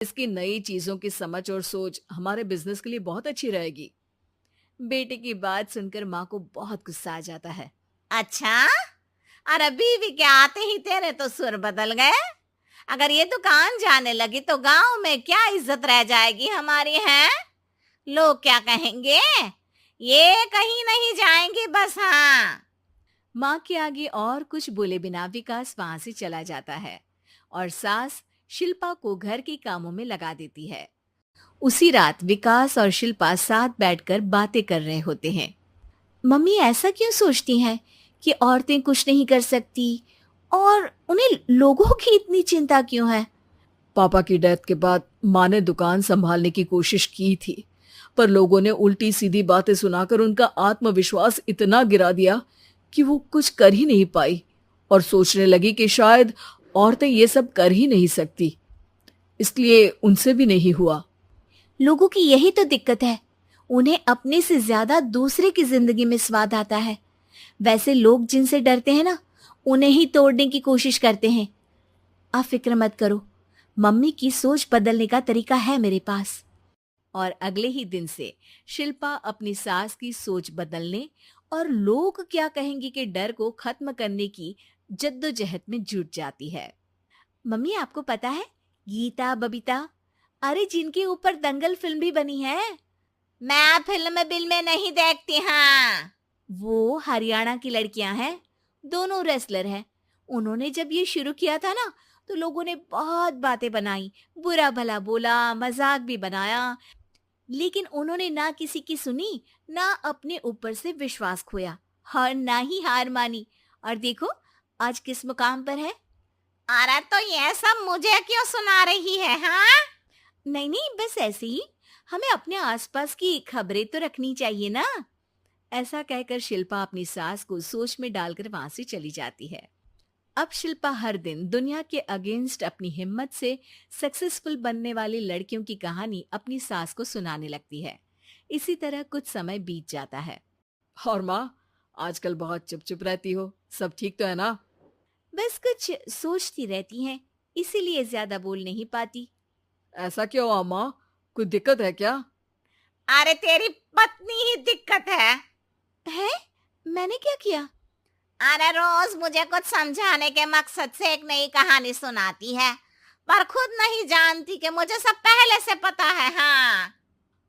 इसकी नई चीजों की समझ और सोच हमारे बिजनेस के लिए बहुत अच्छी रहेगी। बेटे की बात सुनकर माँ को बहुत गुस्सा आ जाता है। अच्छा, और अभी भी क्या आते ही तेरे तो सुर बदल गए। अगर ये दुकान जाने लगी तो गांव में क्या इज्जत रह जाएगी हमारी है। लोग क्या कहेंगे। ये कहीं नहीं जाएंगी बस। हाँ। माँ के आगे और कुछ बोले बिना विकास वहां से चला जाता है और सास शिल्पा को घर के कामों में लगा देती है। उसी रात विकास और शिल्पा साथ बैठकर बातें कर रहे होते हैं। मम्मी ऐसा क्यों सोचती हैं कि औरतें कुछ नहीं कर सकती और उन्हें लोगों की इतनी चिंता क्यों है? पापा की डेथ के बाद माँ ने दुकान संभालने की कोशिश की थी, पर लोगों ने उल्टी सीधी बातें सुनाकर उनका आत्मविश्वास इतना गिरा दिया कि वो कुछ कर ही नहीं पाई और सोचने लगी कि शायद औरतें ये सब कर ही नहीं सकती, इसलिए उनसे भी नहीं हुआ। लोगों की यही तो दिक्कत है, उन्हें अपने से ज्यादा दूसरे की जिंदगी में स्वाद आता है। वैसे लोग जिनसे डरते हैं ना, उन्हें ही तोड़ने की कोशिश करते हैं। आप फिक्र मत करो, मम्मी की सोच बदलने का तरीका है मेरे पास। और अगले ही दिन से शिल्पा अपनी सास की सोच बदलने और लोग क्या कहेंगे के डर को खत्म करने की जद्दोजहद में जुट जाती है। मम्मी आपको पता है, गीता बबीता, अरे जिनके ऊपर दंगल फिल्म भी बनी है, मैं फिल्म बिल में नहीं देखती। हाँ। वो हरियाणा की लड़कियां हैं, दोनों रेसलर हैं। उन्होंने जब ये शुरू किया था ना, तो लोगों ने बहुत बातें बनाई, बुरा भला बोला, मजाक भी बनाया, लेकिन उन्होंने ना किसी की सुनी, ना अपने ऊपर से विश्वास खोया और ना ही हार मानी। और देखो आज किस मुकाम पर है। अरे तो ये सब मुझे क्यों सुना रही है। हाँ। नहीं नहीं, बस ऐसे ही, हमें अपने आसपास की खबरें तो रखनी चाहिए ना। ऐसा कहकर शिल्पा अपनी सास को सोच में डालकर वहां से चली जाती है। अब शिल्पा हर दिन दुनिया के अगेंस्ट अपनी हिम्मत से सक्सेसफुल बनने वाली लड़कियों की कहानी अपनी सास को सुनाने लगती है। इसी तरह कुछ समय बीत जाता है। और माँ, आजकल बहुत चुप चुप रहती हो, सब ठीक तो है ना? बस कुछ सोचती रहती हैं, इसीलिए ज्यादा बोल नहीं पाती। ऐसा क्यों हुआ माँ, कोई दिक्कत है क्या? अरे तेरी पत्नी ही दिक्कत है? मैंने क्या किया? अरे रोज मुझे कुछ समझाने के मकसद से एक नई कहानी सुनाती है, पर खुद नहीं जानती कि मुझे सब पहले से पता है। हाँ।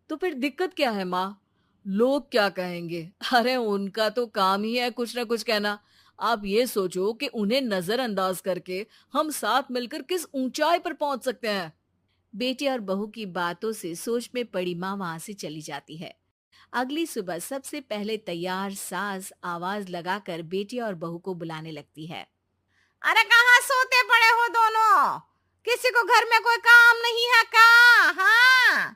तो फिर दिक्कत क्या है माँ? लोग क्या कहेंगे? अरे उनका तो काम ही है कुछ ना कुछ कहना। आप ये सोचो कि उन्हें नजरअंदाज करके हम साथ मिलकर किस ऊंचाई पर पहुंच सकते हैं। बेटे और बहू की बातों से सोच में पड़ी माँ वहां से चली जाती है। अगली सुबह सबसे पहले तैयार सास आवाज लगाकर बेटे और बहू को बुलाने लगती है। अरे कहाँ सोते पड़े हो दोनों। किसी को घर में कोई काम नहीं है का। हाँ।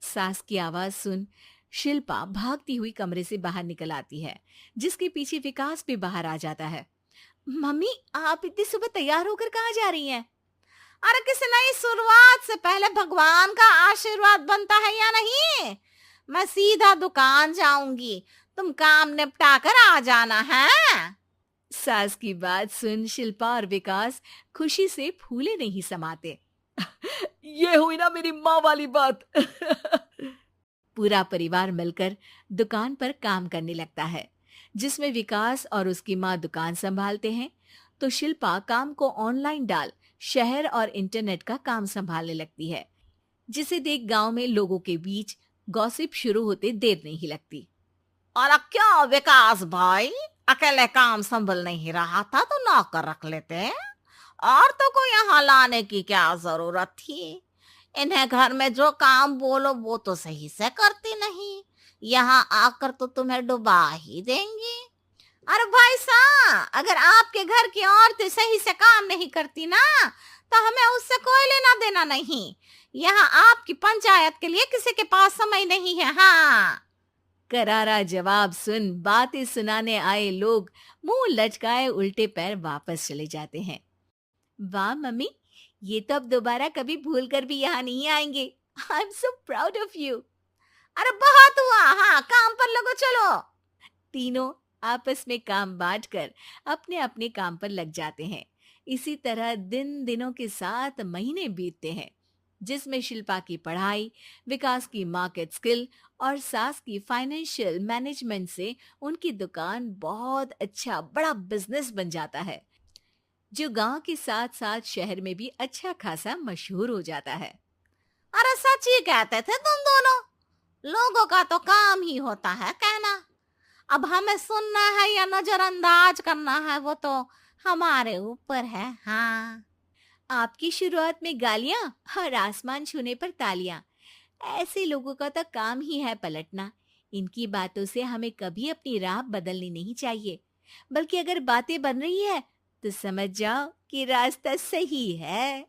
सास की आवाज सुन शिल्पा भागती हुई कमरे से बाहर निकल आती है, जिसके पीछे विकास भी बाहर आ जाता है। मम्मी, आप इतनी सुबह तैयार होकर कहाँ जा रही हैं? अरे किसी नई शुरुआत से पहले भगवान का आशीर्वाद बनता है या नहीं। मैं सीधा दुकान जाऊंगी, तुम काम निपटा कर आ जाना है। सास की बात सुन शिल्पा और विकास खुशी से फूले नहीं समाते। ये हुई ना मेरी माँ वाली बात। पूरा परिवार मिलकर दुकान पर काम करने लगता है, जिसमें विकास और उसकी माँ दुकान संभालते हैं, तो शिल्पा काम को ऑनलाइन डाल शहर और इंटरनेट का काम संभालने लगती है, जिसे देख गांव में लोगों के बीच गॉसिप शुरू होते देर नहीं लगती। और क्या विकास भाई, अकेले काम संभल नहीं रहा था तो नौकर रख लेते। और तो को यहाँ लाने की क्या जरूरत थी। इन्हें घर में जो काम बोलो वो तो सही से करती नहीं, यहाँ आकर तो तुम्हें डुबा ही देंगी। अरे भाई सा, अगर आपके घर की औरतें सही से काम नहीं करती ना, तो हमें उससे कोई लेना देना नहीं। यहाँ आपकी पंचायत के लिए किसी के पास समय नहीं है। हाँ। करारा जवाब सुन बातें सुनाने आए लोग मुंह लटकाए उल्टे पैर वापस चले जाते हैं। वाह मम्मी, ये तो अब दोबारा कभी भूल कर भी यहाँ नहीं आएंगे। I am so proud of you. अरे बहुत हुआ। हाँ, काम पर लगो चलो। तीनों आपस में काम बांटकर अपने अपने काम पर लग जाते हैं। इसी तरह दिन दिनों के साथ महीने बीतते हैं। जिसमें शिल्पा की पढ़ाई, विकास की मार्केट स्किल और सास की फाइनेंशियल मैनेजमेंट से उनकी दुकान बहुत अच्छा बड़ा बिजनेस बन जाता है, जो गांव के साथ साथ शहर में भी अच्छा खासा मशहूर हो जाता है। अरे सच ही कहते थे तुम दोनों। लोगों का तो काम ही होता है कहना। अब हमें सुनना है या नजरअंदाज करना है वो तो हमारे ऊपर है। हाँ। आपकी शुरुआत में गालियां और आसमान छूने पर तालियां, ऐसे लोगों का तो काम ही है पलटना। इनकी बातों से हमें कभी अपनी राह बदलनी नहीं चाहिए, बल्कि अगर बातें बन रही है तो समझ जाओ कि रास्ता सही है।